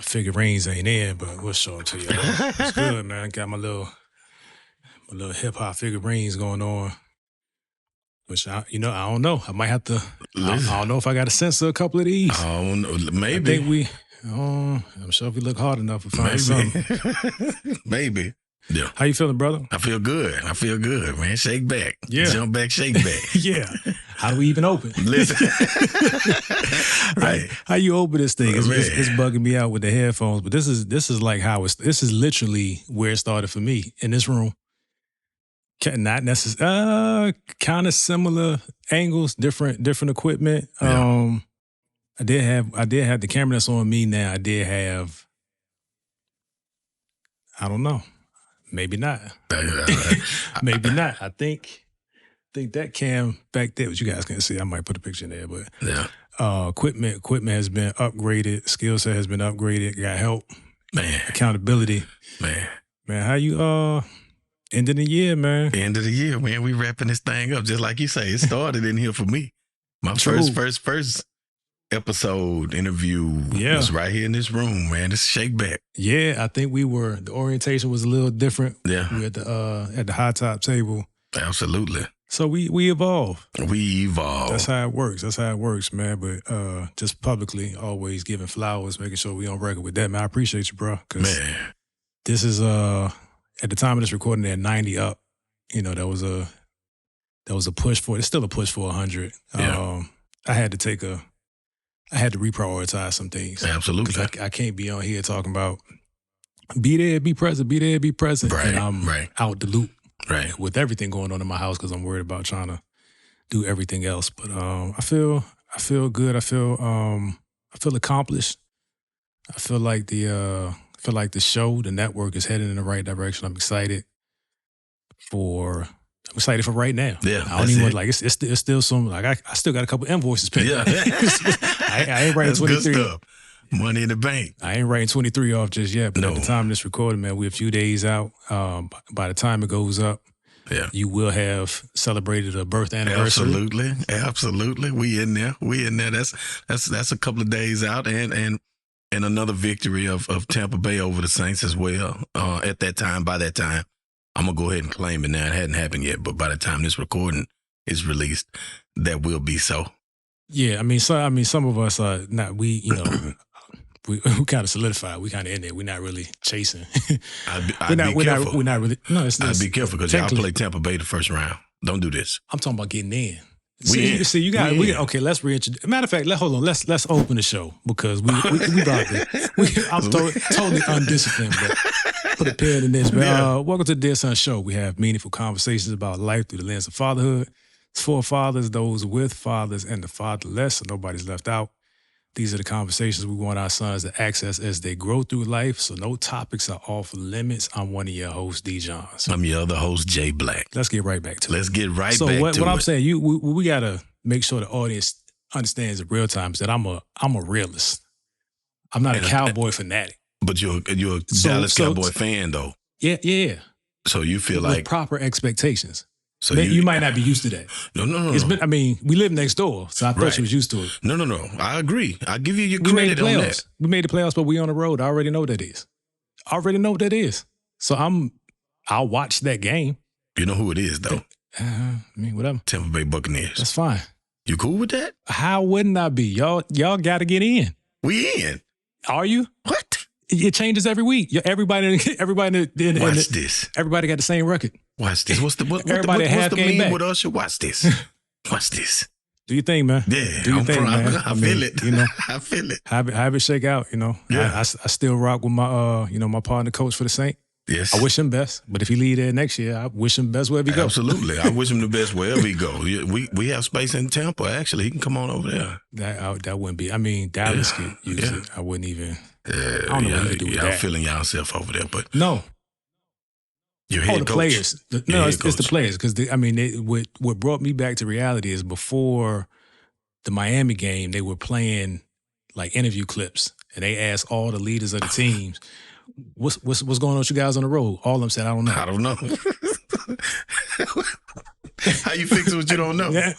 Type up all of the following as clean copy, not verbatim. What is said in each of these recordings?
figurines ain't in, but we'll show them to you. It's good, man. I got my little hip hop figurines going on. Which I don't know. I might have to. I don't know if I got to censor a couple of these. Oh, maybe. I think I'm sure if we look hard enough, we'll find something. Maybe. Yeah. How you feeling, brother? I feel good, man. Shake back. Yeah. Jump back, shake back. Yeah. How do we even open? Listen. Right. How you open this thing? It's bugging me out with the headphones, but this is like how this is literally where it started for me in this room. Not necessarily, kind of similar angles, different equipment. Yeah. I did have the camera that's on me now. I did have, I don't know, maybe not, maybe not. I think that cam back there, which you guys can't see, I might put a picture in there, but yeah, equipment has been upgraded, skill set has been upgraded, got help, man, accountability, man. How you end of the year, man? End of the year, man. We wrapping this thing up, just like you say. It started in here for me. My first episode interview was right here in this room, man. This shake back. Yeah, I think the orientation was a little different. Yeah. We at the high top table. Absolutely. So we evolve. We evolve. That's how it works, man. But just publicly always giving flowers, making sure we on record with that, man. I appreciate you, bro. Man. This is at the time of this recording at 90 up. You know, that was a push for it. It's still a push for 100. Yeah. I had to reprioritize some things. Absolutely. I can't be on here talking about be there, be present, right, and I'm out the loop right, with everything going on in my house because I'm worried about trying to do everything else. But I feel good. I feel accomplished. I feel like the show, the network is heading in the right direction. I'm excited for right now. Yeah, I don't even want, like it's still some, like I still got a couple invoices pending. Yeah. I ain't writing 23. Good stuff. Money in the bank. I ain't writing 23 off just yet, but No. at the time of this recording, man, we're a few days out. By the time it goes up, you will have celebrated a birth anniversary. Absolutely. We in there. That's a couple of days out, and another victory of Tampa Bay over the Saints as well. By that time, I'm gonna go ahead and claim it now. It hadn't happened yet, but by the time this recording is released, that will be so. Yeah, I mean, some of us are not. We kind of solidified. We kind of in there. We're not really chasing. I'd be careful. We're not really. No, I'd be careful because y'all play Tampa Bay the first round. Don't do this. I'm talking about getting in. See, you got. Okay, let's reintroduce. Matter of fact, hold on. Let's open the show because we about to. I'm totally undisciplined, but put a pin in this. But welcome to the Dear Son Show. We have meaningful conversations about life through the lens of fatherhood. It's for fathers, those with fathers, and the fatherless, so nobody's left out. These are the conversations we want our sons to access as they grow through life, so no topics are off limits. I'm one of your hosts, D. Johns. I'm your other host, Jay Black. Let's get right back to it. Let's get right so back to it. So what I'm saying, we got to make sure the audience understands in real time is that I'm a realist. I'm not a cowboy fanatic. But you're a Dallas Cowboy fan, though. Yeah. So you feel with like proper expectations. So you might not be used to that. No. We live next door, so I thought you was used to it. No. I agree. I give you your credit on that. We made the playoffs, but we on the road. I already know what that is. So I'll watch that game. You know who it is, though. Whatever. Tampa Bay Buccaneers. That's fine. You cool with that? How wouldn't I be? Y'all got to get in. We in. Are you? What? It changes every week. Everybody. Watch this. Everybody got the same record. Watch this. What's the meme back with us? Watch this. Watch this. Do your thing, man. Yeah, do your thing, man. I feel it. You know, I feel it. Have it shake out. You know, yeah. I still rock with my my partner coach for the Saint. Yes, I wish him best. But if he leave there next year, I wish him best wherever he goes. Absolutely, I wish him the best wherever he go. We have space in Tampa. Actually, he can come on over there. That wouldn't be. I mean, Dallas could use it. I wouldn't even. I don't know what you do with that. I'm feeling yourself over there, but no. Your head the coach. Players. It's the players because what brought me back to reality is before the Miami game, they were playing like interview clips, and they asked all the leaders of the teams, "What's going on with you guys on the road?" All of them said, "I don't know." I don't know. How you fix what you don't know? Yeah.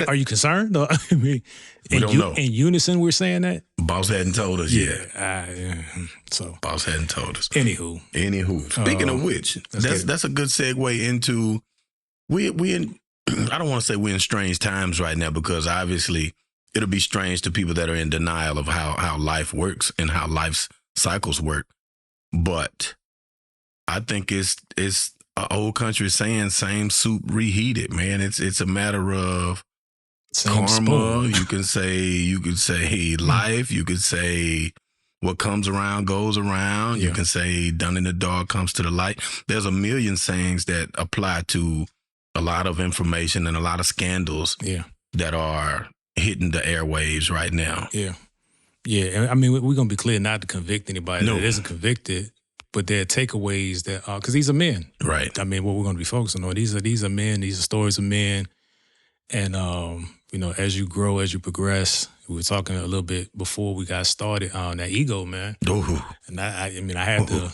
Are you concerned? I mean, We don't know. In unison, we're saying that. Boss hadn't told us yet. Yeah. So Boss hadn't told us. Anywho, speaking of which, that's a good segue into we in. I don't want to say we're in strange times right now, because obviously it'll be strange to people that are in denial of how life works and how life's cycles work. But I think it's an old country saying, same soup reheated, man. It's a matter of same karma. spoon. You can say life. You could say what comes around goes around. Yeah. You can say done in the dark comes to the light. There's a million sayings that apply to a lot of information and a lot of scandals that are hitting the airwaves right now. Yeah. I mean, we're going to be clear not to convict anybody that isn't convicted, but there are takeaways that, because these are men. Right. I mean, what we're going to be focusing on, these are men, these are stories of men. And, as you grow, as you progress, we were talking a little bit before we got started on that ego, man. Ooh. And I had to,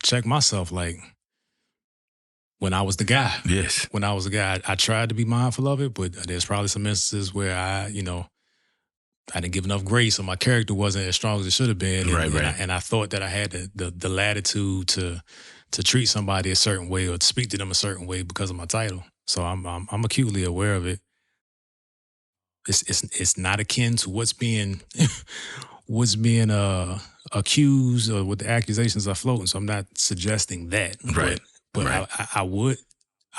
check myself, like, when I was the guy. Yes. When I was the guy, I tried to be mindful of it, but there's probably some instances where I didn't give enough grace, or my character wasn't as strong as it should have been. And I thought that I had the latitude to treat somebody a certain way or to speak to them a certain way because of my title. So I'm acutely aware of it. It's not akin to what's being accused or what the accusations are floating. So I'm not suggesting that. Right. But right. I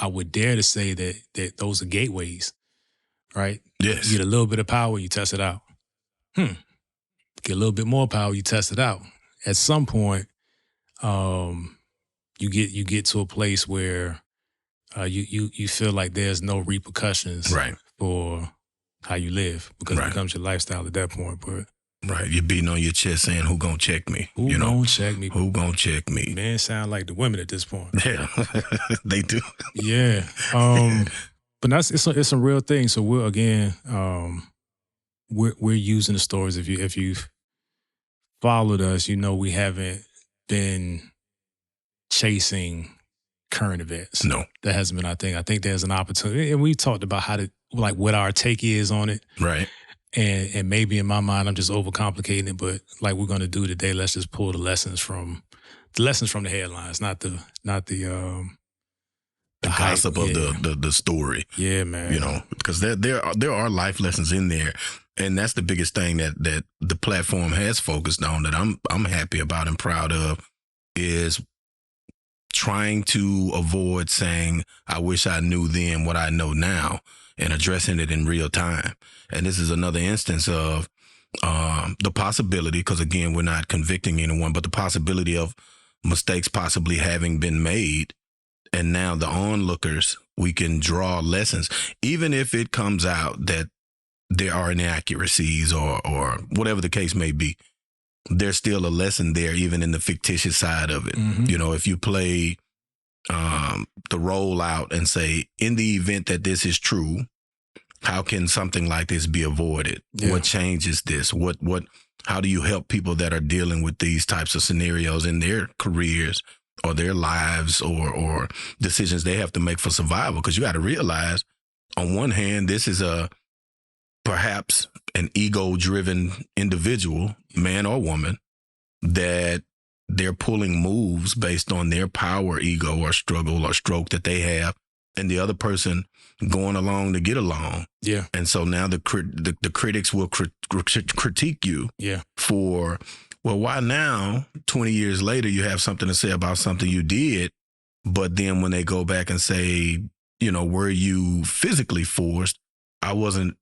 would dare to say that those are gateways, right? Yes. You get a little bit of power, you test it out. Get a little bit more power, you test it out. At some point, you get to a place where you feel like there's no repercussions for how you live, because it becomes your lifestyle at that point. But you're beating on your chest saying, "Who gonna check me? Who gonna check me? Who gonna check me?" Man, sound like the women at this point. Yeah, they do. Yeah, but it's a real thing. So we're using the stories. If you've followed us, we haven't been chasing current events. No, that hasn't been our thing. I think there's an opportunity, and we talked about how to, like, what our take is on it. Right. And maybe in my mind I'm just overcomplicating it, but like we're going to do today, let's just pull the lessons from the headlines, not the gossip of the story. Yeah, man. Because there are life lessons in there, and that's the biggest thing that the platform has focused on, that I'm happy about and proud of, is trying to avoid saying, I wish I knew then what I know now, and addressing it in real time. And this is another instance of the possibility, because again, we're not convicting anyone, but the possibility of mistakes possibly having been made. And now the onlookers, we can draw lessons, even if it comes out that there are inaccuracies or whatever the case may be. There's still a lesson there, even in the fictitious side of it. Mm-hmm. If you play the role out and say, in the event that this is true, how can something like this be avoided? Yeah. What changes this? How do you help people that are dealing with these types of scenarios in their careers or their lives or decisions they have to make for survival? Because you got to realize, on one hand, this is perhaps an ego-driven individual, man or woman, that they're pulling moves based on their power, ego, or struggle or stroke that they have, and the other person going along to get along. Yeah. And so now the critics will critique you for, well, why now, 20 years later, you have something to say about something you did, but then when they go back and say, were you physically forced? I wasn't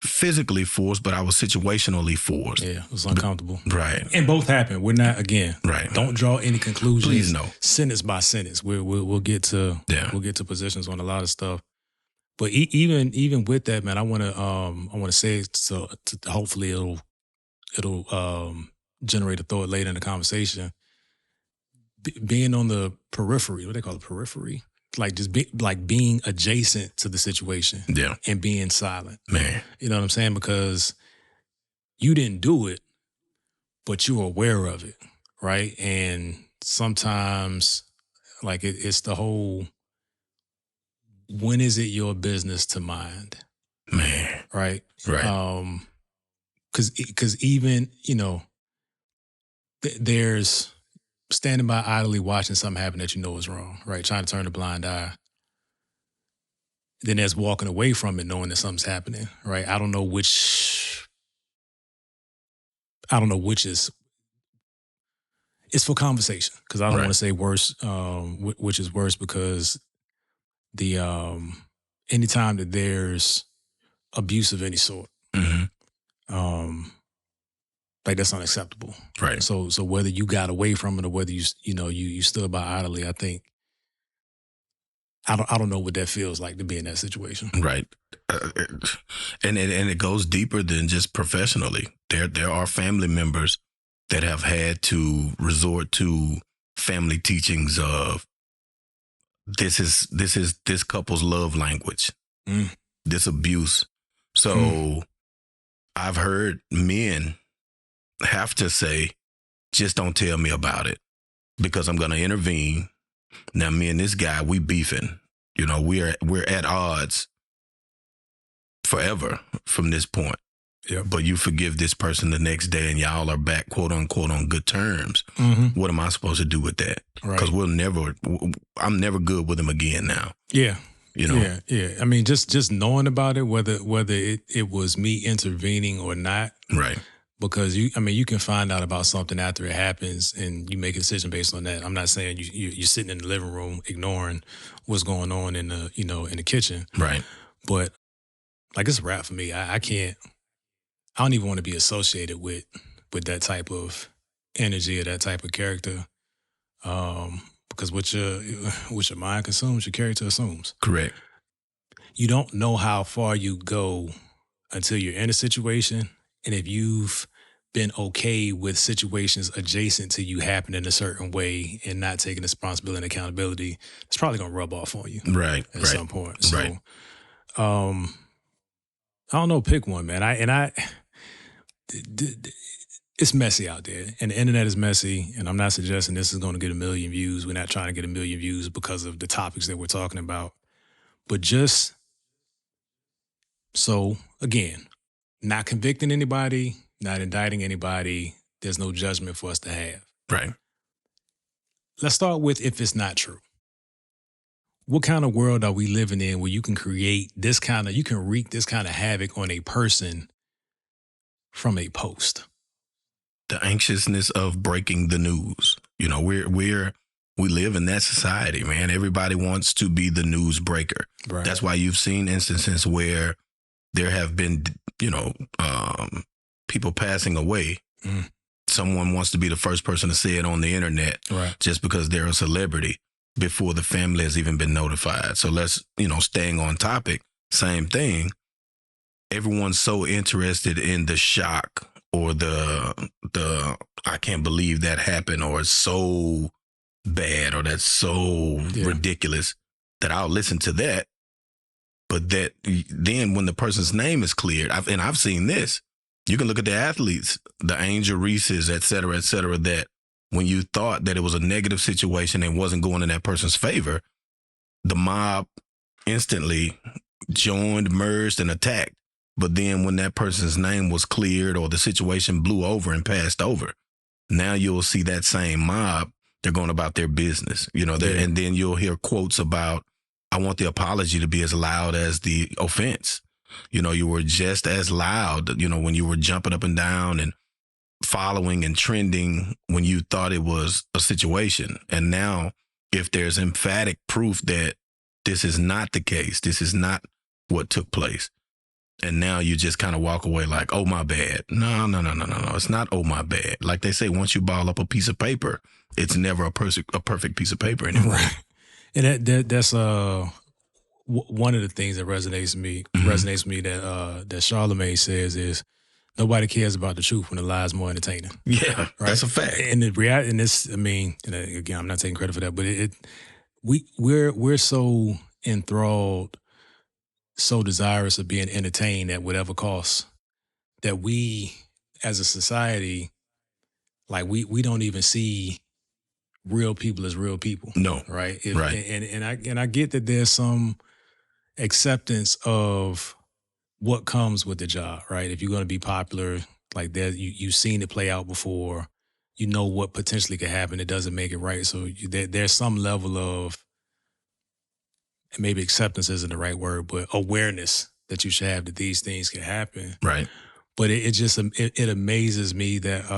physically forced, but I was situationally forced. Yeah, it was uncomfortable. Right. And both happened. We're not, again, don't draw any conclusions. Please no. Sentence by sentence. We'll get to positions on a lot of stuff. But even with that, man, I want to say it so hopefully it'll generate a thought later in the conversation. Being on the periphery, what they call it, periphery, like just being adjacent to the situation, and being silent, man. You know what I'm saying? Because you didn't do it, but you're aware of it, right? And sometimes, like it's the whole when is it your business to mind? Man. Right? Right. Because even, there's standing by idly watching something happen that you know is wrong, right? Trying to turn a blind eye. Then there's walking away from it knowing that something's happening, right? I don't know which is, it's for conversation, because I don't Right. want to say worse, which is worse, because the anytime that there's abuse of any sort, Mhm. like, that's unacceptable. Right. So whether you got away from it or whether you stood by idly, I think I don't know what that feels like to be in that situation. Right. And it goes deeper than just professionally. There are family members that have had to resort to family teachings of this is this couple's love language. Mm. This abuse. So I've heard men have to say, just don't tell me about it, because I'm going to intervene. Now, me and this guy, we beefing. We're at odds forever from this point. Yep. But you forgive this person the next day and y'all are back, quote unquote, on good terms. Mm-hmm. What am I supposed to do with that? Right. Because I'm never good with him again now. Yeah. Yeah. I mean, just knowing about it, whether it was me intervening or not. Right. Because you can find out about something after it happens and you make a decision based on that. I'm not saying you're sitting in the living room ignoring what's going on in the in the kitchen. Right. But like, it's a wrap for me. I can't. I don't even want to be associated with that type of energy or that type of character. Because what your mind consumes, your character assumes. Correct. You don't know how far you go until you're in a situation, and if you've been okay with situations adjacent to you happening a certain way and not taking responsibility and accountability, it's probably gonna rub off on you, Right. at some point. So, Right. I don't know. Pick one, man. It's messy out there, and the internet is messy. And I'm not suggesting this is going to get 1 million views. We're not trying to get 1 million views because of the topics that we're talking about, but just so, again, not convicting anybody, not indicting anybody. There's no judgment for us to have. Right. Let's start with, if it's not true. What kind of world are we living in where you can wreak this kind of havoc on a person from a post? The anxiousness of breaking the news. We live in that society, man. Everybody wants to be the news breaker. Right. That's why you've seen instances where there have been, people passing away. Mm. Someone wants to be the first person to say it on the internet, Right. just because they're a celebrity before the family has even been notified. So let's, staying on topic, same thing. Everyone's so interested in the shock or the I can't believe that happened, or it's so bad, or that's so ridiculous, that I'll listen to that. But that then when the person's name is cleared, I've seen this. You can look at the athletes, the Angel Reeses, et cetera, that when you thought that it was a negative situation and wasn't going in that person's favor, the mob instantly joined, merged, and attacked. But then when that person's name was cleared or the situation blew over and passed over, now you'll see that same mob, they're going about their business, and then you'll hear quotes about, I want the apology to be as loud as the offense. You were just as loud, when you were jumping up and down and following and trending when you thought it was a situation. And now, if there's emphatic proof that this is not the case, this is not what took place, and now you just kind of walk away like, oh, my bad. No. It's not, oh, my bad. Like they say, once you ball up a piece of paper, it's never a perfect piece of paper anymore. Right. And that's one of the things that resonates with me that Charlemagne says is, nobody cares about the truth when the lie's more entertaining. Yeah, right? That's a fact. And the reality, and this, again, I'm not taking credit for that, but we're so enthralled, so desirous of being entertained at whatever cost, that we, as a society, like we don't even see real people as real people. No. Right. Right. And I get that there's some acceptance of what comes with the job, right? If you're going to be popular, like that, you've seen it play out before. You know what potentially could happen. It doesn't make it right. So there's some level of, and maybe acceptance isn't the right word, but awareness that you should have that these things can happen. Right. But it just it amazes me that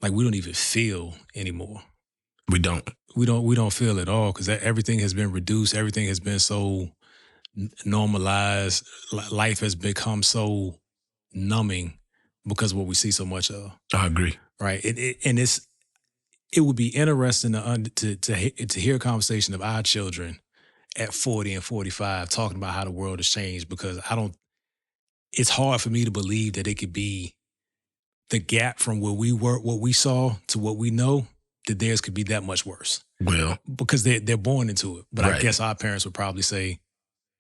like we don't even feel anymore. We don't. We don't feel at all because everything has been reduced. Everything has been so normalized. Life has become so numbing because of what we see so much of. I agree. Right. It would be interesting to hear a conversation of our children at 40 and 45 talking about how the world has changed, because it's hard for me to believe that it could be the gap from where we were, what we saw to what we know, that theirs could be that much worse. Well, because they're born into it. But right. I guess our parents would probably say,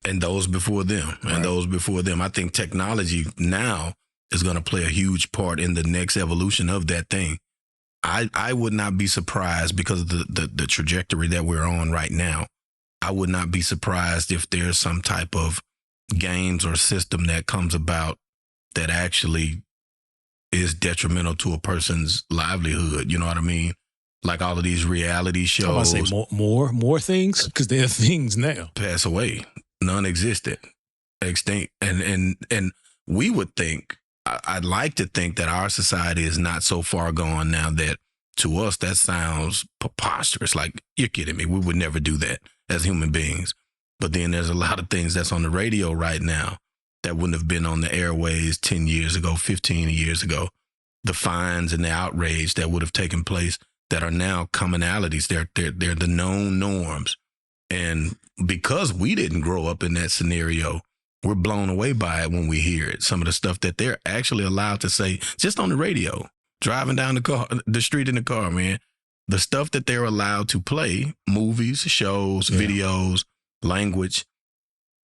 and those before them, and those before them. I think technology now is going to play a huge part in the next evolution of that thing. I would not be surprised because of the trajectory that we're on right now. I would not be surprised if there's some type of games or system that comes about that actually is detrimental to a person's livelihood. You know what I mean? Like all of these reality shows. I say more things, because there are things now. Pass away, non-existent, extinct, and we would think. I'd like to think that our society is not so far gone now that to us that sounds preposterous. Like, you're kidding me. We would never do that as human beings. But then there's a lot of things that's on the radio right now that wouldn't have been on the airways 10 years ago, 15 years ago. The fines and the outrage that would have taken place that are now commonalities. They're the known norms. And because we didn't grow up in that scenario, we're blown away by it when we hear it. Some of the stuff that they're actually allowed to say just on the radio, driving down the street in the car, man. The stuff that they're allowed to play, movies, shows, videos, language,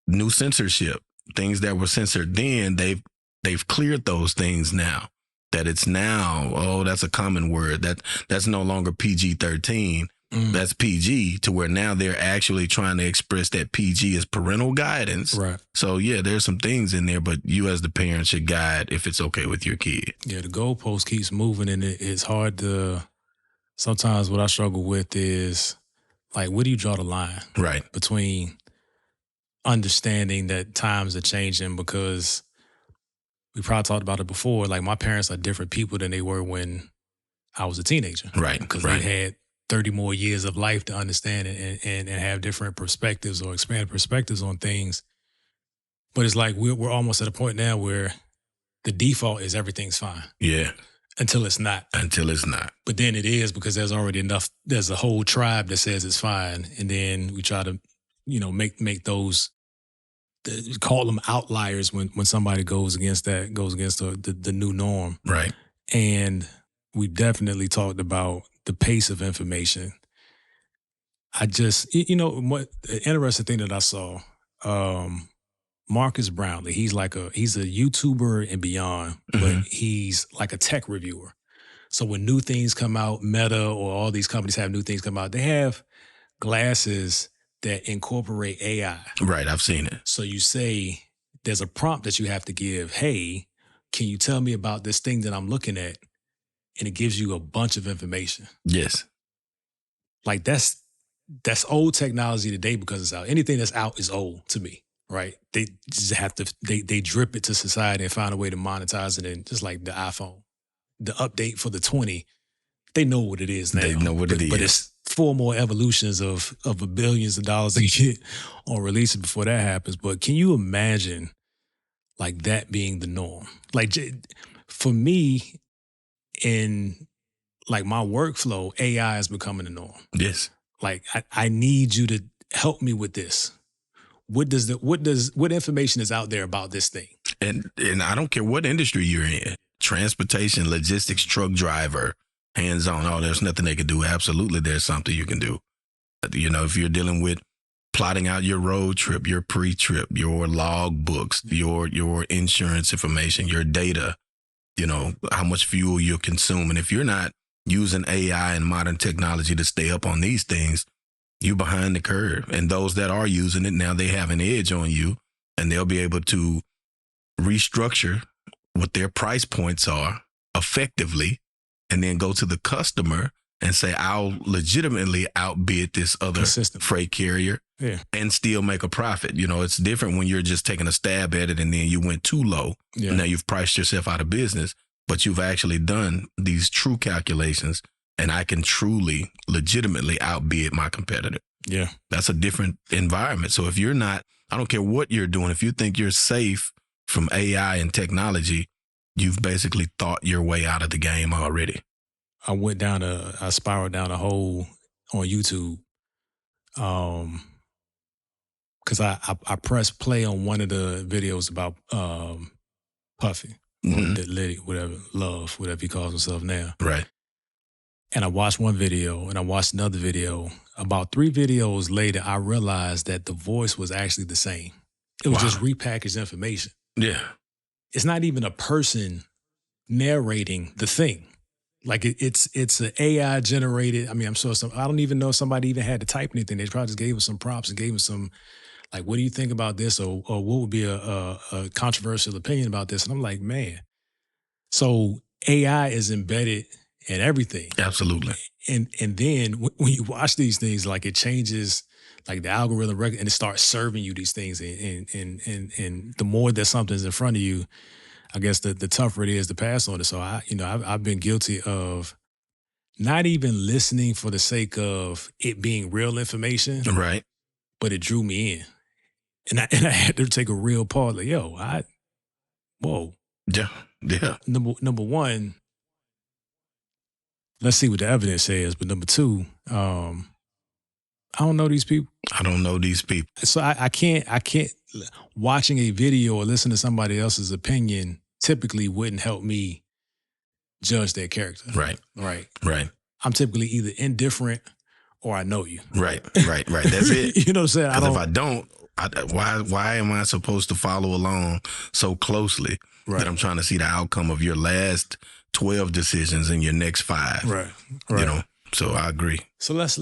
new censorship, things that were censored then, they've cleared those things now. That it's now, that's a common word. That's no longer PG-13. That's PG, to where now they're actually trying to express that PG is parental guidance. Right. So yeah, there's some things in there, but you as the parent should guide if it's okay with your kid. Yeah, the goalpost keeps moving, and it's hard to. Sometimes what I struggle with is, like, where do you draw the line? Right. Between understanding that times are changing, because we probably talked about it before. Like, my parents are different people than they were when I was a teenager. Right. Because they had 30 more years of life to understand it and have different perspectives or expanded perspectives on things. But it's like we're almost at a point now where the default is everything's fine. Yeah. Until it's not. Until it's not. But then it is, because there's already enough, there's a whole tribe that says it's fine. And then we try to, make those, call them outliers when somebody goes against the new norm. Right. And we definitely talked about the pace of information. I just, what the interesting thing that I saw, Marcus Brownlee, he's a YouTuber and beyond, but he's like a tech reviewer. So when new things come out, Meta or all these companies have new things come out, they have glasses that incorporate AI. Right, I've seen it. So you say, there's a prompt that you have to give, hey, can you tell me about this thing that I'm looking at? And it gives you a bunch of information. Yes. Like that's old technology today because it's out. Anything that's out is old to me, right? They just have to, they drip it to society and find a way to monetize it. And just like the iPhone, the update for the 20, they know what it is now. They know what it is. But it's 4 more evolutions of billions of dollars they get on releasing before that happens. But can you imagine like that being the norm? Like for me, in like my workflow, AI is becoming the norm. Yes. Like I need you to help me with this. What information is out there about this thing? And I don't care what industry you're in. Transportation, logistics, truck driver, hands-on. Oh, there's nothing they can do. Absolutely, there's something you can do. If you're dealing with plotting out your road trip, your pre-trip, your log books, your insurance information, your data, how much fuel you're consuming. If you're not using AI and modern technology to stay up on these things, you behind the curve. And those that are using it now, they have an edge on you, and they'll be able to restructure what their price points are effectively, and then go to the customer and say, I'll legitimately outbid this other freight carrier and still make a profit. You know, it's different when you're just taking a stab at it and then you went too low. Yeah. Now you've priced yourself out of business, but you've actually done these true calculations, and I can truly, legitimately outbid my competitor. Yeah. That's a different environment. So if you're not, I don't care what you're doing, if you think you're safe from AI and technology, you've basically thought your way out of the game already. I spiraled down a hole on YouTube. Cause I pressed play on one of the videos about Puffy, or Liddy, whatever, Love, whatever he calls himself now. Right. And I watched one video and I watched another video. About 3 videos later, I realized that the voice was actually the same. It was just repackaged information. Yeah. It's not even a person narrating the thing. Like it's an AI generated. I mean, I don't even know if somebody even had to type anything. They probably just gave him some prompts and gave him some, like, what do you think about this? Or what would be a controversial opinion about this? And I'm like, man. So AI is embedded in everything. Absolutely. And then when you watch these things, like, it changes, like, the algorithm and it starts serving you these things. And the more that something's in front of you, I guess the tougher it is to pass on it. So I've been guilty of not even listening for the sake of it being real information. Right. But it drew me in. And I had to take a real pause. Like, whoa. Yeah. Yeah. Number one, let's see what the evidence says. But number 2, I don't know these people. I don't know these people. So I can't, watching a video or listening to somebody else's opinion typically wouldn't help me judge their character. Right. I'm typically either indifferent or I know you. Right. That's it. You know what I'm saying? Because if I don't, why am I supposed to follow along so closely that I'm trying to see the outcome of your last 12 decisions and your next 5? Right. You know, so I agree. So let's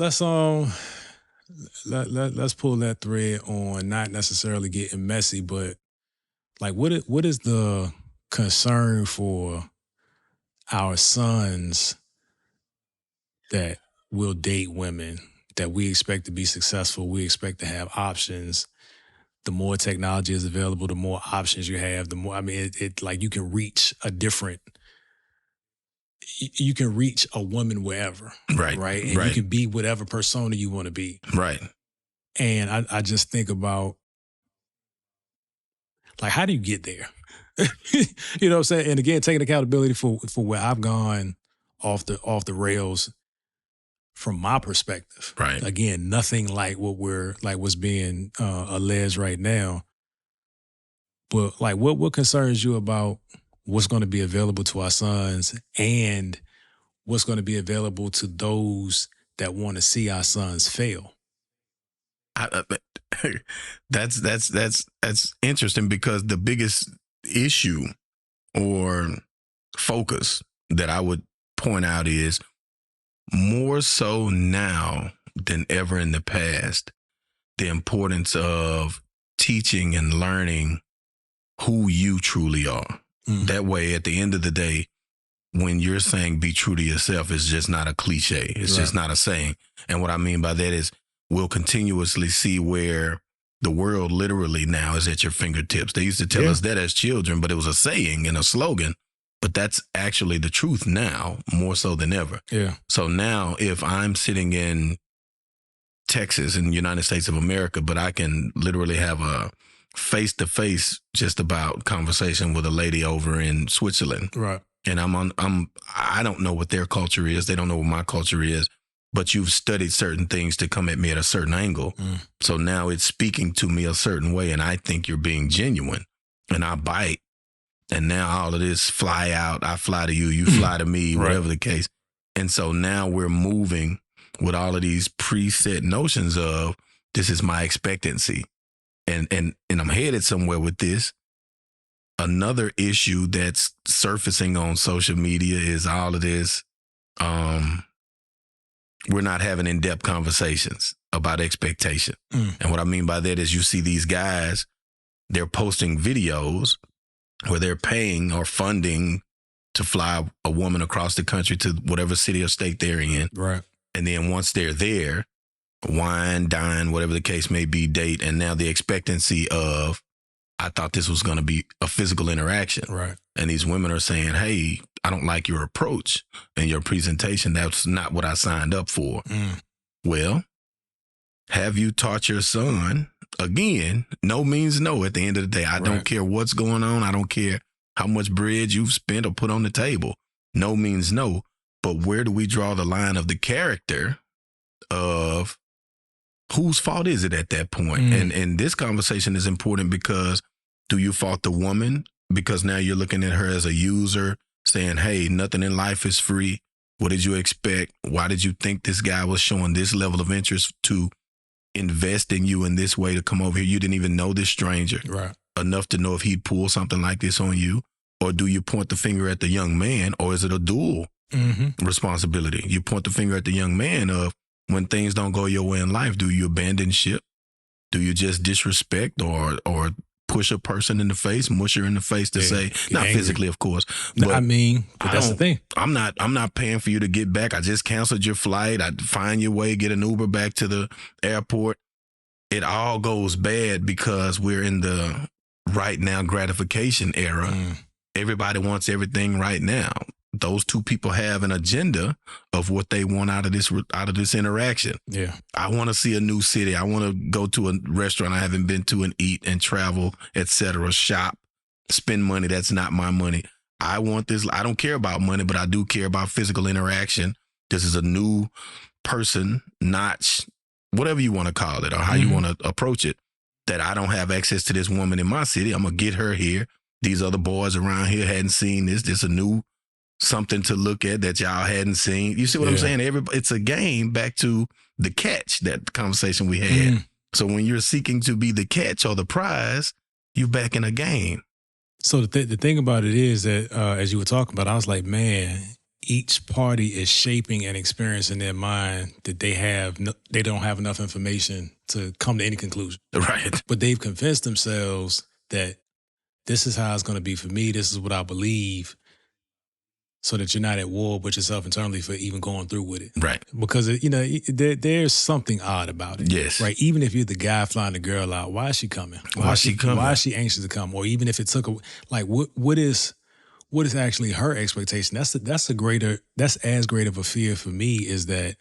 pull that thread on not necessarily getting messy, but like what is the concern for our sons that will date women that we expect to be successful, we expect to have options. The more technology is available, the more options you have, the more, I mean, it like you can reach a woman wherever. Right. And you can be whatever persona you want to be. Right. And I just think about, like, how do you get there? You know what I'm saying? And again, taking accountability for where I've gone off the rails from my perspective. Right. Again, nothing like what's being alleged right now. But like, what concerns you about what's going to be available to our sons and what's going to be available to those that want to see our sons fail? That's interesting, because the biggest issue or focus that I would point out is, more so now than ever in the past, the importance of teaching and learning who you truly are. That way, at the end of the day, when you're saying be true to yourself, it's just not a cliche. It's just not a saying. And what I mean by that is, we'll continuously see where the world literally now is at your fingertips. They used to tell us that as children, but it was a saying and a slogan. But that's actually the truth now, more so than ever. Yeah. So now, if I'm sitting in Texas, in the United States of America, but I can literally have a face-to-face just about conversation with a lady over in Switzerland. Right. And I don't know what their culture is. They don't know what my culture is. But you've studied certain things to come at me at a certain angle. So now it's speaking to me a certain way, and I think you're being genuine. And I bite. And now all of this fly out, I fly to you, you fly to me, whatever the case. And so now we're moving with all of these preset notions of, this is my expectancy. And I'm headed somewhere with this. Another issue that's surfacing on social media is all of this we're not having in-depth conversations about expectation. And what I mean by that is you see these guys, they're posting videos where they're paying or funding to fly a woman across the country to whatever city or state they're in. Right. And then once they're there, wine, dine, whatever the case may be, date. And now the expectancy of, I thought this was going to be a physical interaction. Right. And these women are saying, hey, I don't like your approach and your presentation. That's not what I signed up for. Well, have you taught your son? Again, no means no at the end of the day. I don't care what's going on. I don't care how much bread you've spent or put on the table. No means no. But where do we draw the line of the character of whose fault is it at that point? And this conversation is important because do you fault the woman? Because now you're looking at her as a user saying, hey, nothing in life is free. What did you expect? Why did you think this guy was showing this level of interest to invest in you in this way to come over here? You didn't even know this stranger enough to know if he'd pull something like this on you. Or do you point the finger at the young man, or is it a dual responsibility? You point the finger at the young man of when things don't go your way in life, do you abandon ship? Do you just disrespect or push a person in the face, mush her in the face to say, not angry. Physically, of course. But but that's the thing. I'm not paying for you to get back. I just canceled your flight. I'd find your way, get an Uber back to the airport. It all goes bad because we're in the right now gratification era. Everybody wants everything right now. Those two people have an agenda of what they want out of this interaction. Yeah. I want to see a new city. I want to go to a restaurant I haven't been to and eat and travel, etc. Shop, spend money. That's not my money. I want this. I don't care about money, but I do care about physical interaction. This is a new person, notch, whatever you want to call it or how you want to approach it, that I don't have access to this woman in my city. I'm going to get her here. These other boys around here hadn't seen this. This is a new something to look at that y'all hadn't seen. You see what I'm saying? It's a game back to the catch, that conversation we had. So when you're seeking to be the catch or the prize, you're back in a game. So the thing about it is that as you were talking about, I was like, man, each party is shaping and experiencing their mind that they don't have enough information to come to any conclusion. Right. But they've convinced themselves that this is how it's going to be for me. This is what I believe. So that you're not at war with yourself internally for even going through with it. Right. Because, there's something odd about it. Yes. Right. Even if you're the guy flying the girl out, why is she coming? Why is she anxious to come? Or even if it took what is actually her expectation? That's as great of a fear for me, is that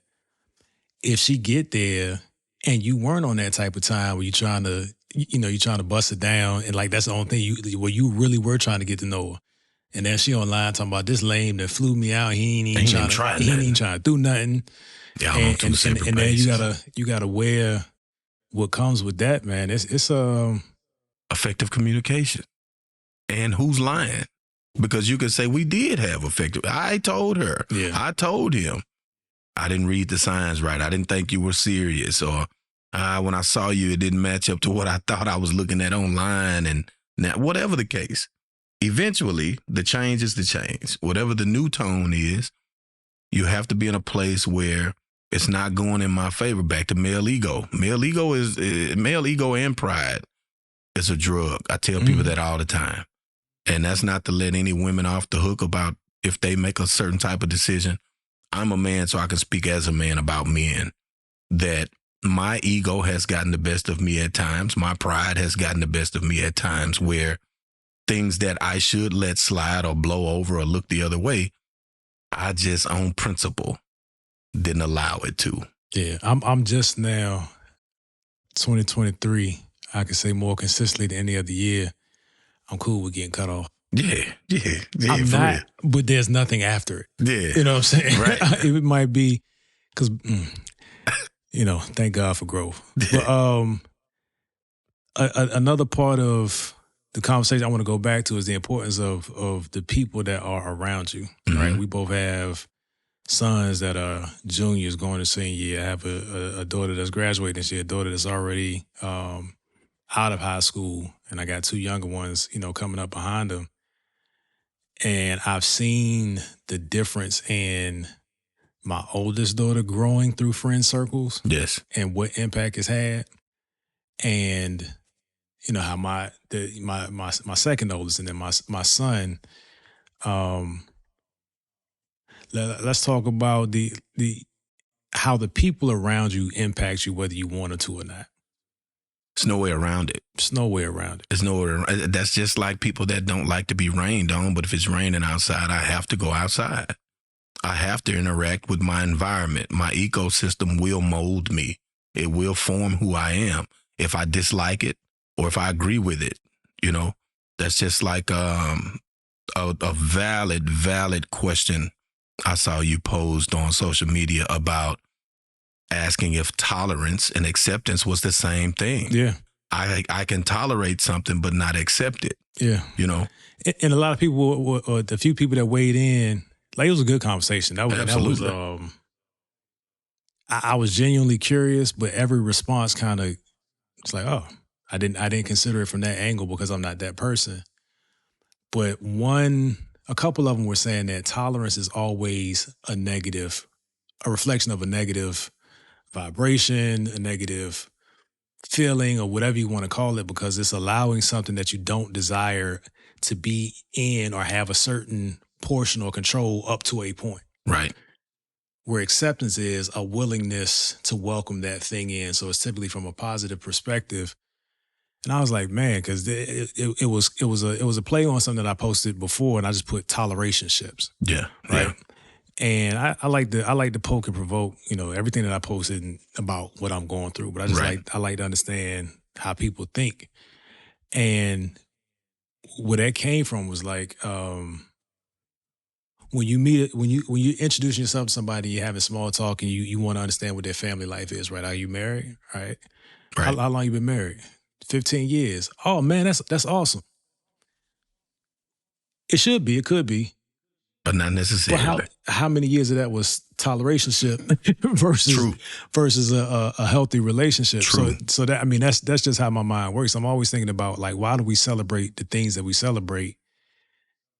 if she get there and you weren't on that type of time where you're trying to bust it down, and like that's the only thing where you really were trying to get to know her. And then she online talking about this lame that flew me out. He ain't even trying to do nothing. Yeah, and then you gotta wear what comes with that, man. It's effective communication. And who's lying? Because you could say we did have effective. I told her. Yeah. I told him. I didn't read the signs right. I didn't think you were serious. Or when I saw you, it didn't match up to what I thought I was looking at online. And now, whatever the case. Eventually, the change is the change. Whatever the new tone is, you have to be in a place where it's not going in my favor. Back to male ego. Male ego and pride is a drug. I tell people that all the time. And that's not to let any women off the hook about if they make a certain type of decision. I'm a man, so I can speak as a man about men. That my ego has gotten the best of me at times. My pride has gotten the best of me at times, where things that I should let slide or blow over or look the other way, I just on principle didn't allow it to. Yeah, I'm just now 2023. I can say more consistently than any other year, I'm cool with getting cut off. Yeah. I'm not, but there's nothing after it. Yeah, you know what I'm saying? Right. It might be because, thank God for growth. But another part of the conversation I want to go back to is the importance of the people that are around you, right? We both have sons that are juniors going to senior year. I have a daughter that's graduating this year, a daughter that's already out of high school, and I got two younger ones, coming up behind them. And I've seen the difference in my oldest daughter growing through friend circles Yes. and what impact it's had, and how my second oldest, and then my son. Um, let's talk about the how the people around you impact you, whether you want them to or not. There's no way around it. There's no way around it. There's no way. That's just like people that don't like to be rained on, but if it's raining outside, I have to go outside. I have to interact with my environment. My ecosystem will mold me. It will form who I am. If I dislike it or if I agree with it, that's just like a valid question I saw you posed on social media about asking if tolerance and acceptance was the same thing. Yeah. I can tolerate something but not accept it. Yeah. And a lot of people, or the few people that weighed in, like, it was a good conversation. Absolutely. I was genuinely curious, but every response kind of, it's like, oh, I didn't consider it from that angle because I'm not that person. But a couple of them were saying that tolerance is always a reflection of a negative vibration, a negative feeling, or whatever you want to call it, because it's allowing something that you don't desire to be in or have a certain portion or control up to a point. Right. Where acceptance is a willingness to welcome that thing in. So it's typically from a positive perspective. And I was like, man, because it was a play on something that I posted before, and I just put tolerationships. Yeah. Right. Yeah. And I like to poke and provoke, everything that I posted about what I'm going through. But I just I like to understand how people think. And where that came from was like, when you introduce yourself to somebody, you're having small talk, and you want to understand what their family life is, right? Are you married? Right. How long you been married? 15 years. Oh man, that's awesome. It should be. It could be. But not necessarily. But how many years of that was tolerationship versus a healthy relationship? True. So that's just how my mind works. I'm always thinking about, like, why do we celebrate the things that we celebrate?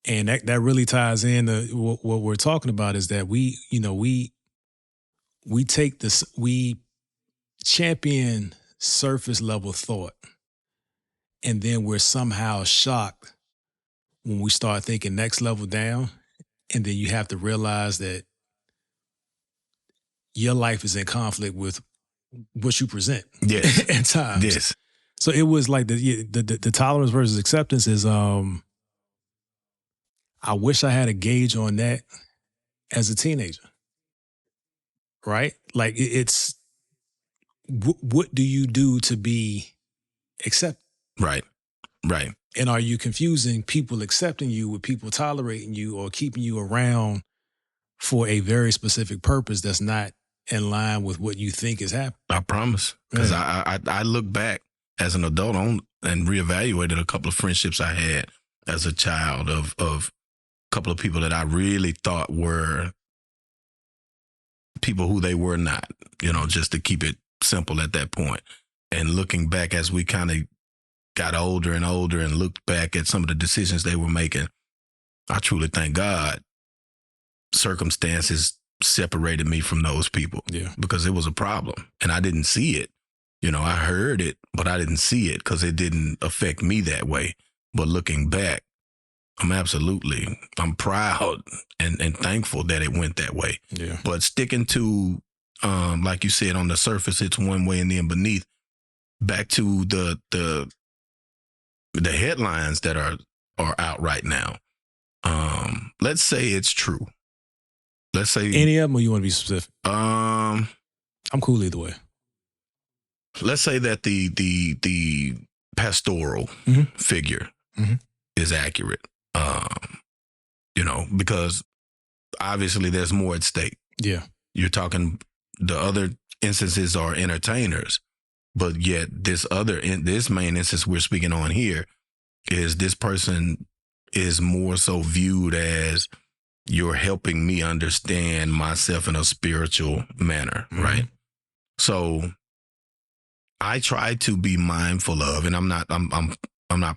And that really ties in to what we're talking about, is that we take this, we champion surface level thought, and then we're somehow shocked when we start thinking next level down. And then you have to realize that your life is in conflict with what you present. Yes. At times. Yes. So it was like the tolerance versus acceptance is, I wish I had a gauge on that as a teenager. Right? Like, it's, what do you do to be accepted? Right. Right. And are you confusing people accepting you with people tolerating you or keeping you around for a very specific purpose that's not in line with what you think is happening? I promise. Because I look back as an adult on and reevaluated a couple of friendships I had as a child of a couple of people that I really thought were people who they were not, just to keep it simple at that point. And looking back as we kind of got older and older and looked back at some of the decisions they were making, I truly thank God circumstances separated me from those people. Yeah. Because it was a problem and I didn't see it. I heard it, but I didn't see it because it didn't affect me that way. But looking back, I'm proud and thankful that it went that way. Yeah. But sticking to, like you said, on the surface, it's one way, and then beneath, back to the headlines that are out right now. Let's say it's true. Let's say any of them, or you want to be specific? I'm cool either way. Let's say that the pastoral figure is accurate. Because obviously there's more at stake. Yeah. You're talking, the other instances are entertainers, but yet this main instance we're speaking on here is this person is more so viewed as, you're helping me understand myself in a spiritual manner, right? So I try to be mindful of, and I'm not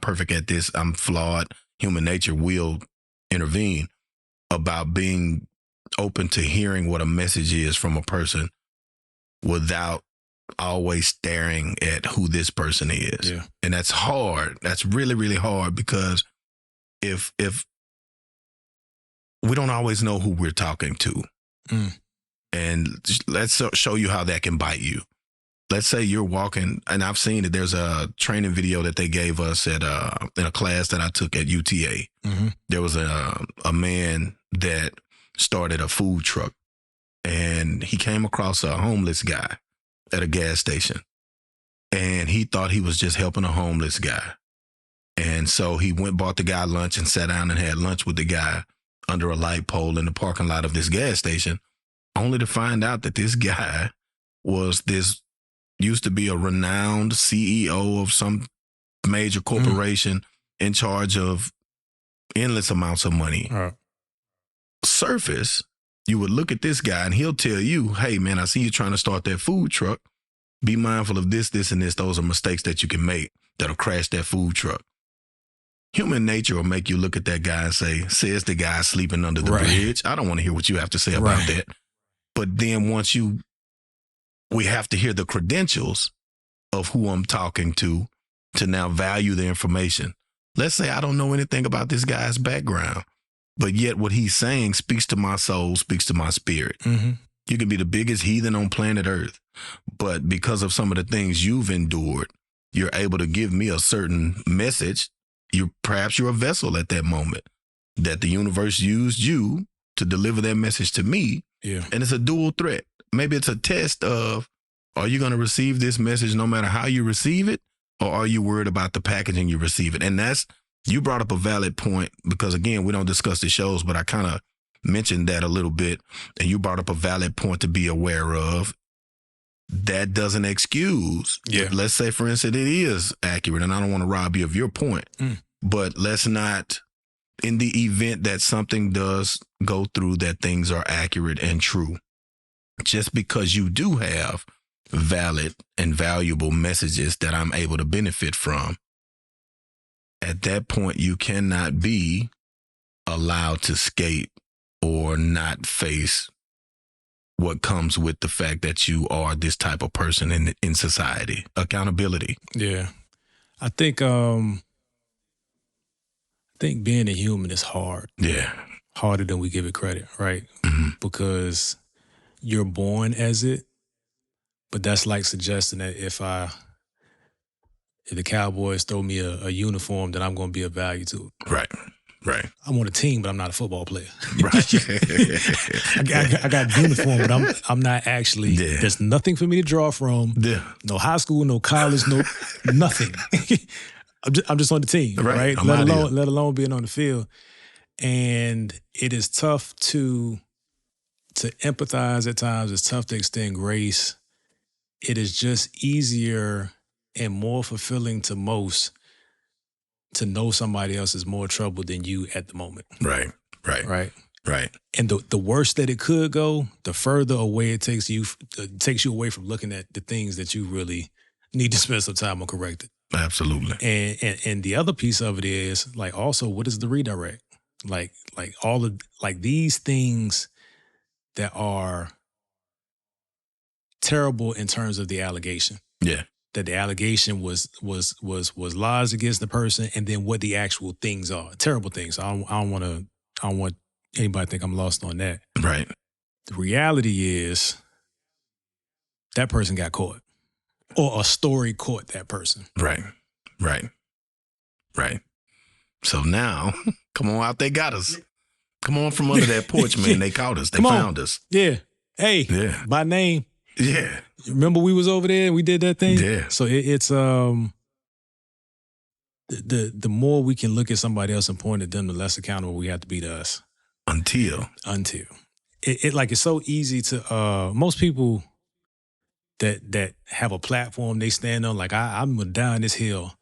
perfect at this. I'm flawed. Human nature will intervene, about being open to hearing what a message is from a person without always staring at who this person is. Yeah. And that's hard. That's really, really hard, because if we don't always know who we're talking to. And let's show you how that can bite you. Let's say you're walking, and I've seen it. There's a training video that they gave us at in a class that I took at UTA. There was a man that started a food truck, and he came across a homeless guy at a gas station, and he thought he was just helping a homeless guy. And so he bought the guy lunch and sat down and had lunch with the guy under a light pole in the parking lot of this gas station, only to find out that this guy used to be a renowned CEO of some major corporation in charge of endless amounts of money. Surface, you would look at this guy and he'll tell you, hey man, I see you trying to start that food truck. Be mindful of this, this, and this. Those are mistakes that you can make that'll crash that food truck. Human nature will make you look at that guy and say, says the guy sleeping under the bridge. I don't want to hear what you have to say about that. But then we have to hear the credentials of who I'm talking to now value the information. Let's say I don't know anything about this guy's background, but yet what he's saying speaks to my soul, speaks to my spirit. You can be the biggest heathen on planet Earth, but because of some of the things you've endured, you're able to give me a certain message. Perhaps you're a vessel at that moment that the universe used you to deliver that message to me. And it's a dual threat. Maybe it's a test of, are you going to receive this message no matter how you receive it? Or are you worried about the packaging you receive it? And you brought up a valid point, because again, we don't discuss the shows, but I kind of mentioned that a little bit. And you brought up a valid point to be aware of. That doesn't excuse. Let's say, for instance, it is accurate, and I don't want to rob you of your point, but let's not, in the event that something does go through that things are accurate and true, just because you do have valid and valuable messages that I'm able to benefit from, at that point, you cannot be allowed to skate or not face what comes with the fact that you are this type of person in society. Accountability. Yeah. I think being a human is hard. Harder than we give it credit, right? Because you're born as it, but that's like suggesting that if the Cowboys throw me a uniform, then I'm going to be of value to it. Right. I'm on a team, but I'm not a football player. I got a uniform, but I'm not actually. There's nothing for me to draw from. No high school, no college, no nothing. I'm just on the team, right? Let alone being on the field. And it is tough to empathize at times. It's tough to extend grace. It is just easier and more fulfilling to most to know somebody else is more trouble than you at the moment. Right. And the worse that it could go, the further away it takes you away from looking at the things that you really need to spend some time on correcting. Absolutely. And the other piece of it is, like, also, what is the redirect? Like all of these things that are terrible in terms of the allegation. That the allegation was lies against the person, and then what the actual things are, terrible things. I don't want anybody to think I'm lost on that. Right. The reality is that person got caught, or a story caught that person. Right. So now, come on out, they got us. Come on from under that porch, man. They caught us. They found us. Yeah. Hey. Yeah. By name. Yeah. Remember we was over there and we did that thing? Yeah. So it's the more we can look at somebody else and point at them, the less accountable we have to be to us. Until it's so easy to most people that have a platform they stand on, like I'm down this hill.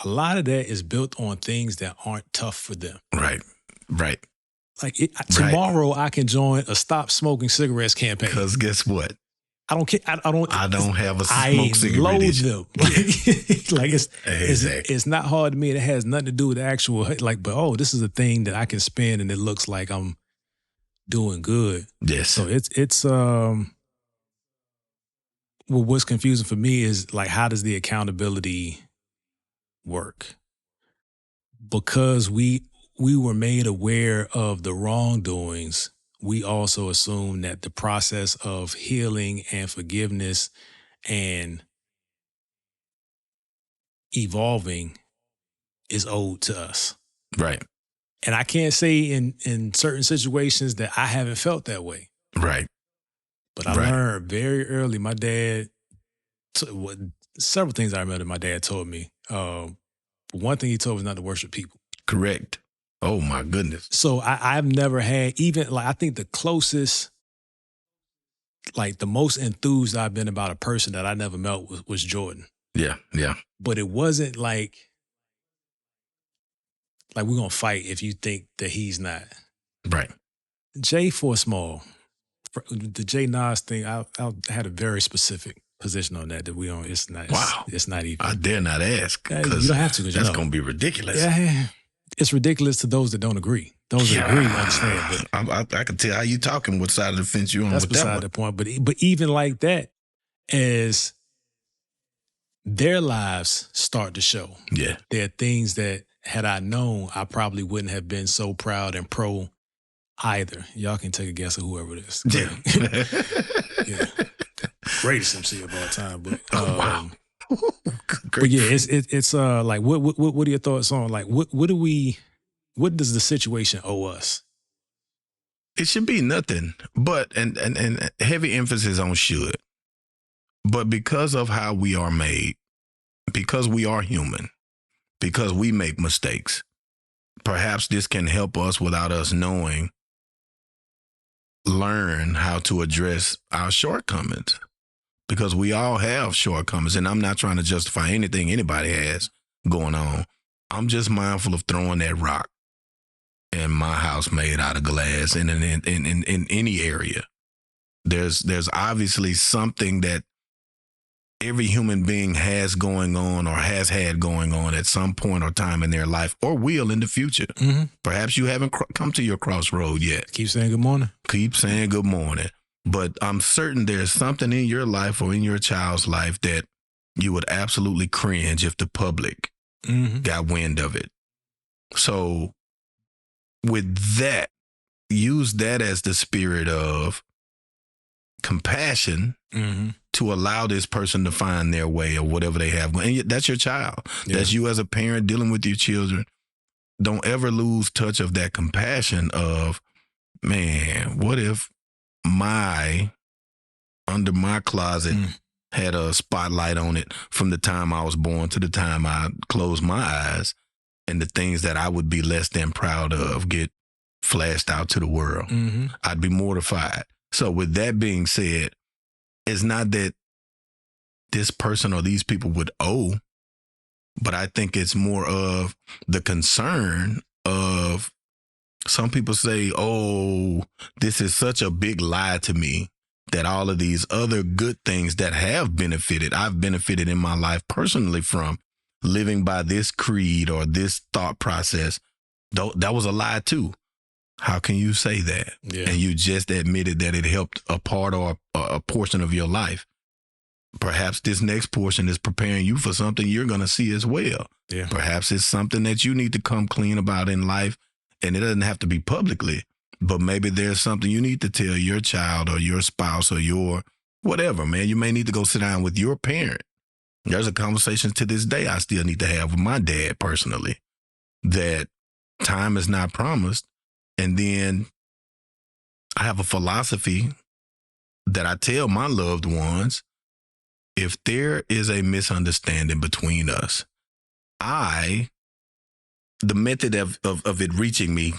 A lot of that is built on things that aren't tough for them. Right. Like tomorrow I can join a stop smoking cigarettes campaign. Because guess what? I don't care. I don't have a smoke cigarette issue. Like it's not hard to me. It has nothing to do with the actual, like, but this is a thing that I can spin and it looks like I'm doing good. Yes. So it's well, what's confusing for me is like, how does the accountability work? Because we were made aware of the wrongdoings, we also assume that the process of healing and forgiveness and evolving is owed to us. Right. And I can't say in certain situations that I haven't felt that way. Right. But I Right. learned very early. My dad, several things I remember my dad told me. One thing he told me was not to worship people. Correct. Oh my goodness. So I've never had, even like, I think the closest, like the most enthused I've been about a person that I never met was Jordan. Yeah. Yeah. But it wasn't like we're going to fight if you think that he's not. Right. Jay for small. The Jay Nas thing, I had a very specific position on that we don't, it's not, Wow. it's not even. I dare not ask. You don't have to. That's going to be ridiculous. Yeah. It's ridiculous to those that don't agree. Those that agree understand. But I can tell how you talking, what side of the fence you're on that's with that beside one. the point. But even like that, as their lives start to show, Yeah. there are things that had I known, I probably wouldn't have been so proud and pro either. Y'all can take a guess of whoever it is. Yeah. Yeah. Greatest MC of all time. But wow. But yeah, it's like what are your thoughts on like what does the situation owe us? It should be nothing, but and heavy emphasis on should. But because of how we are made, because we are human, because we make mistakes, perhaps this can help us without us knowing, learn how to address our shortcomings. Because we all have shortcomings, and I'm not trying to justify anything anybody has going on. I'm just mindful of throwing that rock in my house made out of glass in any area. There's obviously something that every human being has going on or has had going on at some point or time in their life or will in the future. Mm-hmm. Perhaps you haven't come to your crossroad yet. Keep saying good morning. Keep saying good morning. But I'm certain there's something in your life or in your child's life that you would absolutely cringe if the public got wind of it. So with that, use that as the spirit of compassion to allow this person to find their way or whatever they have. And that's your child. Yeah. That's you as a parent dealing with your children. Don't ever lose touch of that compassion of, man, what if under my closet had a spotlight on it from the time I was born to the time I closed my eyes, and the things that I would be less than proud of get flashed out to the world. I'd be mortified. So with that being said, it's not that this person or these people would owe, but I think it's more of the concern of, some people say, oh, this is such a big lie to me that all of these other good things that I've benefited in my life personally from living by this creed or this thought process, that was a lie too. How can you say that? Yeah. And you just admitted that it helped a part or a portion of your life. Perhaps this next portion is preparing you for something you're going to see as well. Yeah. Perhaps it's something that you need to come clean about in life. And it doesn't have to be publicly, but maybe there's something you need to tell your child or your spouse or your whatever, man. You may need to go sit down with your parent. There's a conversation to this day I still need to have with my dad personally, that time is not promised. And then I have a philosophy that I tell my loved ones, if there is a misunderstanding between us, the method of it reaching me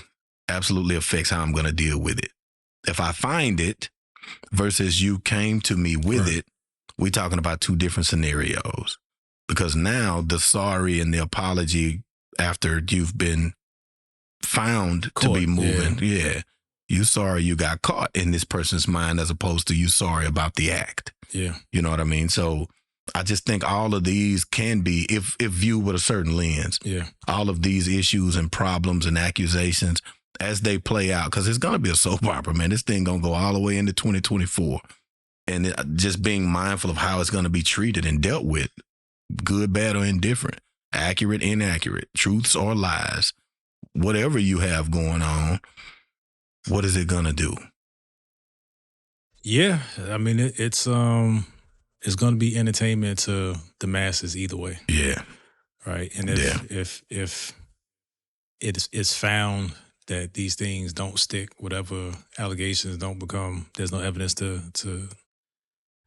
absolutely affects how I'm going to deal with it. If I find it versus you came to me with it, we're talking about two different scenarios. Because now the sorry and the apology after you've been found to be moving. Yeah. You sorry you got caught in this person's mind as opposed to you sorry about the act. Yeah. You know what I mean? So I just think all of these can be, if viewed with a certain lens, all of these issues and problems and accusations as they play out, because it's going to be a soap opera, man. This thing going to go all the way into 2024. And just being mindful of how it's going to be treated and dealt with, good, bad, or indifferent, accurate, inaccurate, truths or lies, whatever you have going on, what is it going to do? Yeah, I mean it's going to be entertainment to the masses either way. Yeah. Right. And if it's found that these things don't stick, whatever allegations don't become, there's no evidence to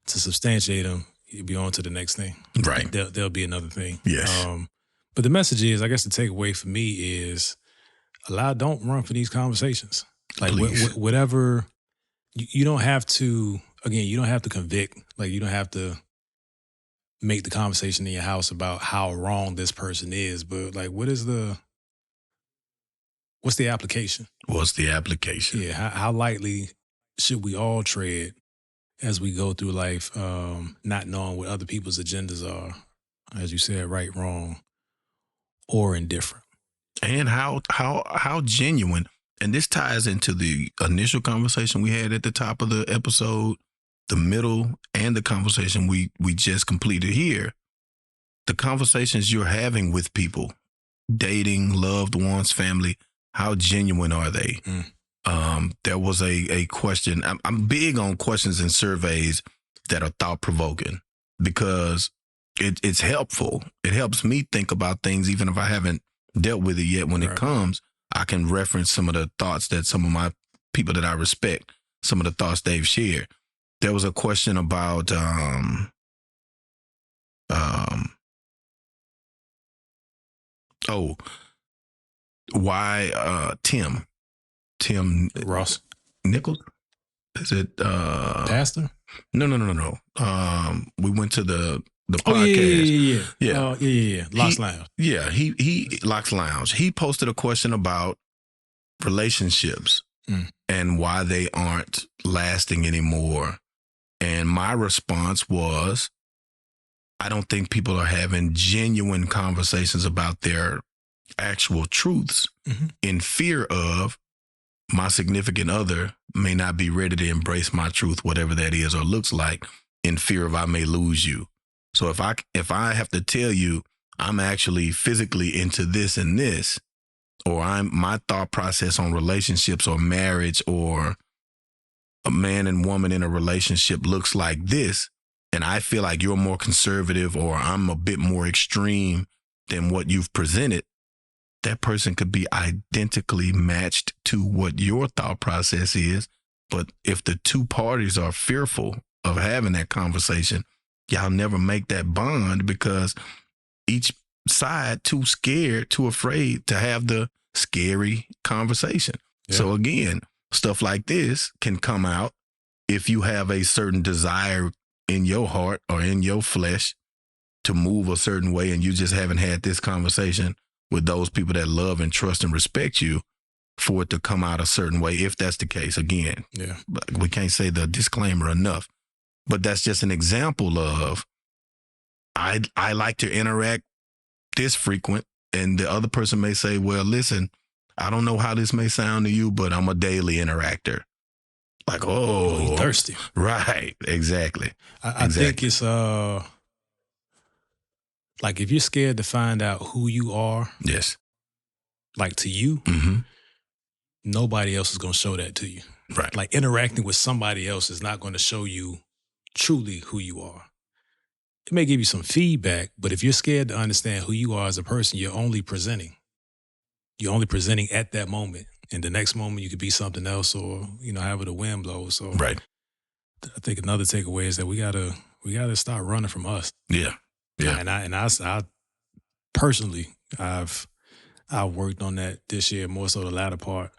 substantiate them, you'll be on to the next thing. Right. There'll be another thing. Yes. But the message is, I guess the takeaway for me is, don't run for these conversations. Like whatever, you don't have to, again, you don't have to convict. Like you don't have to make the conversation in your house about how wrong this person is. But like, what's the application? What's the application? Yeah. How lightly should we all tread as we go through life, not knowing what other people's agendas are, as you said, right, wrong, or indifferent. And how genuine, and this ties into the initial conversation we had at the top of the episode, the middle, and the conversation we just completed here. The conversations you're having with people, dating, loved ones, family, how genuine are they? There was a question. I'm big on questions and surveys that are thought-provoking because it's helpful. It helps me think about things even if I haven't dealt with it yet. When it comes, I can reference some of the thoughts that some of my people that I respect, some of the thoughts they've shared. There was a question about why Tim Ross Nichols? Is it Pastor? No. We went to the podcast. Yeah. Locks Lounge. Yeah, he Locks Lounge. He posted a question about relationships and why they aren't lasting anymore. And my response was, I don't think people are having genuine conversations about their actual truths in fear of my significant other may not be ready to embrace my truth, whatever that is or looks like, in fear of I may lose you. So if I have to tell you I'm actually physically into this and this, or my thought process on relationships or marriage or a man and woman in a relationship looks like this, and I feel like you're more conservative or I'm a bit more extreme than what you've presented, that person could be identically matched to what your thought process is. But if the two parties are fearful of having that conversation, y'all never make that bond because each side too scared, too afraid to have the scary conversation. Yeah. So again, stuff like this can come out if you have a certain desire in your heart or in your flesh to move a certain way and you just haven't had this conversation with those people that love and trust and respect you for it to come out a certain way. If that's the case, again, we can't say the disclaimer enough, but that's just an example of I like to interact this frequent, and the other person may say, well, listen, I don't know how this may sound to you, but I'm a daily interactor. Like, you're thirsty. Right. Exactly. I think it's like if you're scared to find out who you are, yes, like to you, nobody else is going to show that to you. Right. Like interacting with somebody else is not going to show you truly who you are. It may give you some feedback, but if you're scared to understand who you are as a person, you're only presenting. You're only presenting at that moment. And the next moment you could be something else or, however the wind blows. So right. I think another takeaway is that we gotta start running from us. Yeah. Yeah. And I personally, I've worked on that this year, more so the latter part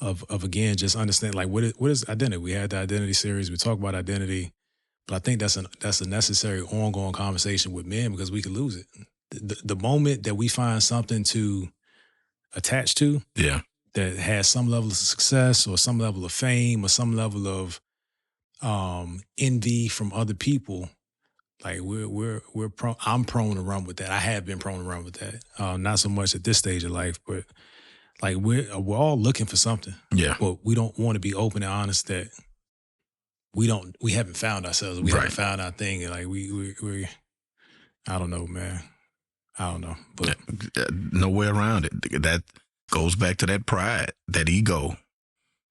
of again, just understand like what is identity? We had the identity series, we talk about identity, but I think that's a necessary ongoing conversation with men because we could lose it. The moment that we find something to attach to, that has some level of success or some level of fame or some level of envy from other people, like I'm prone to run with that. I have been prone to run with that. Not so much at this stage of life, but like we're all looking for something. Yeah. But we don't want to be open and honest that we haven't found ourselves. We haven't found our thing. And like we I don't know, man. I don't know. But no way around it. That goes back to that pride, that ego,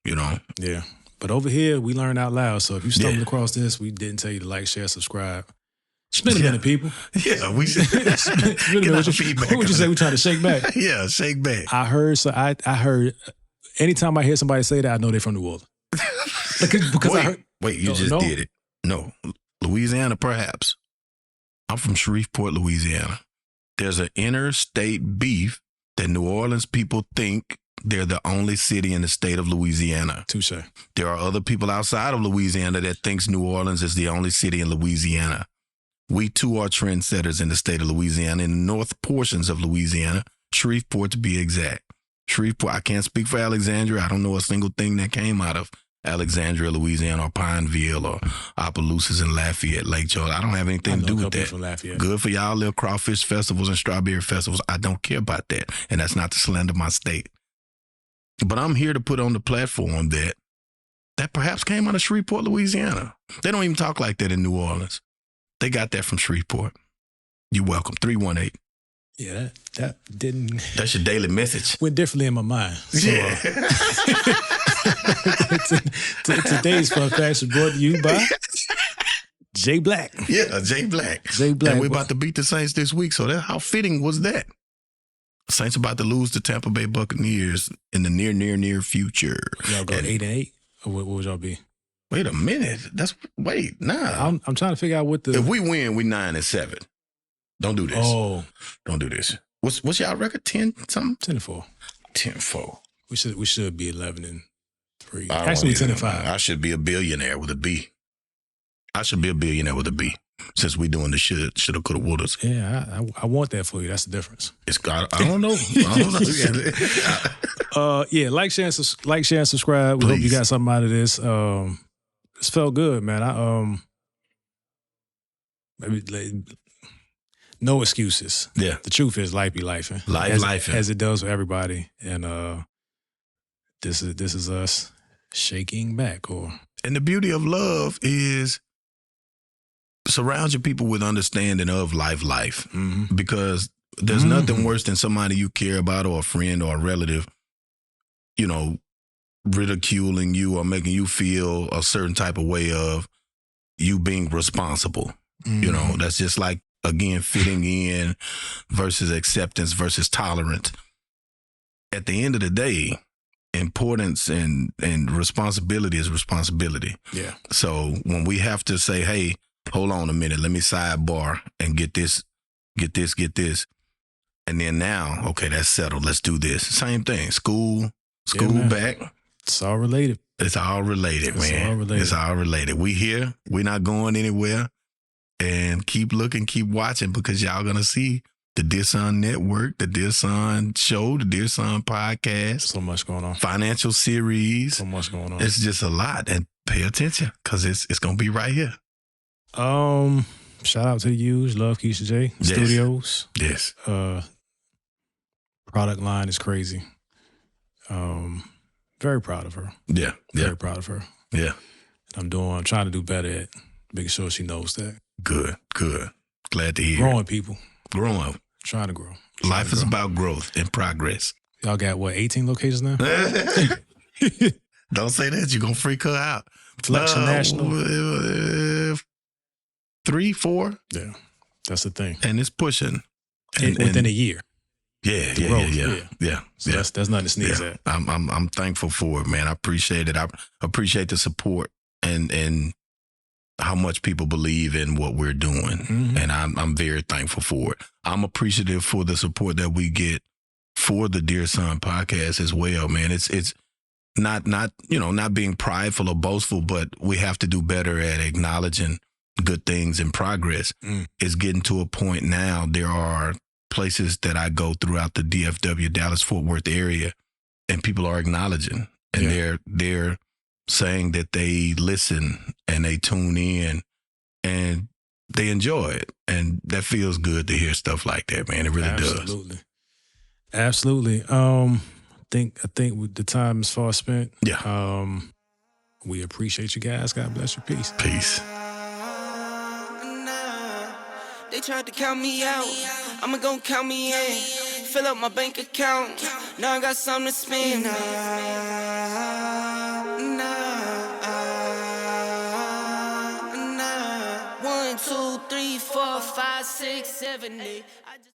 you know. Yeah. But over here, we learn out loud. So if you stumbled across this, we didn't tell you to like, share, subscribe. Spin a minute, people. Yeah, we should. What would you say? We trying to shake back? Yeah, shake back. I heard. So I heard. Anytime I hear somebody say that, I know they're from New Orleans. Because I heard. Wait, you just did it. No, Louisiana, perhaps. I'm from Shreveport, Louisiana. There's an interstate beef that New Orleans people think they're the only city in the state of Louisiana. Touche. There are other people outside of Louisiana that thinks New Orleans is the only city in Louisiana. We too are trendsetters in the state of Louisiana, in the north portions of Louisiana, Shreveport to be exact. Shreveport, I can't speak for Alexandria. I don't know a single thing that came out of Alexandria, Louisiana, or Pineville, or Opelousas and Lafayette, Lake Charles. I don't have anything to do with that. From Lafayette. Good for y'all little crawfish festivals and strawberry festivals. I don't care about that. And that's not to slander my state. But I'm here to put on the platform that perhaps came out of Shreveport, Louisiana. They don't even talk like that in New Orleans. They got that from Shreveport. You're welcome. 318. Yeah, that didn't. That's your daily message. Went differently in my mind. So, today's fun facts is brought to you by Jay Black. Yeah, Jay Black. Jay Black. And we're about to beat the Saints this week, so how fitting was that? Saints about to lose to Tampa Bay Buccaneers in the near future. Y'all go 8-8? Or what would y'all be? Wait a minute. Nah. I'm trying to figure out what the... If we win, we 9-7. Don't do this. Oh. Don't do this. What's y'all record? 10 something? 10-4. 10-4. We should be 11-3. Actually, 10-5. I should be a billionaire with a B. I should be a billionaire with a B. Since we doing the shoulda, coulda, wouldas. Yeah, I want that for you. That's the difference. I don't know. Yeah, like, share, and subscribe. We Please. hope you got something out of this. This felt good, man. No excuses. Yeah. The truth is life be lifing. Life. As it does for everybody. And this is us shaking back. And the beauty of love is surround your people with understanding of life. Mm-hmm. Because there's nothing worse than somebody you care about, or a friend or a relative, ridiculing you or making you feel a certain type of way of you being responsible. Mm-hmm. That's just like, again, fitting in versus acceptance versus tolerance. At the end of the day, importance and responsibility is responsibility. Yeah. So when we have to say, hey, hold on a minute, let me sidebar and get this. And then now, okay, that's settled. Let's do this. Same thing. School back. It's all related. It's all related, man. It's all related. We here. We're not going anywhere. And keep looking, keep watching, because y'all going to see the Dear Son Network, the Dear Son Show, the Dear Son Podcast. So much going on. Financial series. So much going on. It's just a lot. And pay attention, because it's going to be right here. Shout out to the Hughes, Love Keisha J Studios. Yes. Product line is crazy. Very proud of her. Yeah. Very proud of her. Yeah. I'm trying to do better at making sure she knows that. Good. Glad to hear. Growing people. Growing. Trying to grow. Life is about growth and progress. Y'all got 18 locations now? Don't say that. You're going to freak her out. Flexion National. 3, 4. Yeah. That's the thing. And it's pushing. Within a year. Yeah. So that's nothing to sneeze at. I'm thankful for it, man. I appreciate it. I appreciate the support and how much people believe in what we're doing. Mm-hmm. And I'm very thankful for it. I'm appreciative for the support that we get for the Dear Son podcast as well, man. It's not being prideful or boastful, but we have to do better at acknowledging good things and progress. It's getting to a point now. There are places that I go throughout the DFW, Dallas-Fort Worth area, and people are acknowledging, and they're saying that they listen and they tune in and they enjoy it. And that feels good to hear stuff like that, man. It really does. Absolutely. think with the time is far spent. Yeah. We appreciate you guys. God bless you. Peace. Peace. They tried to count me out, I'ma gon' count me in. Fill up my bank account, now I got something to spend. Nah. 1, 2, 3, 4, 5, 6, 7, 8.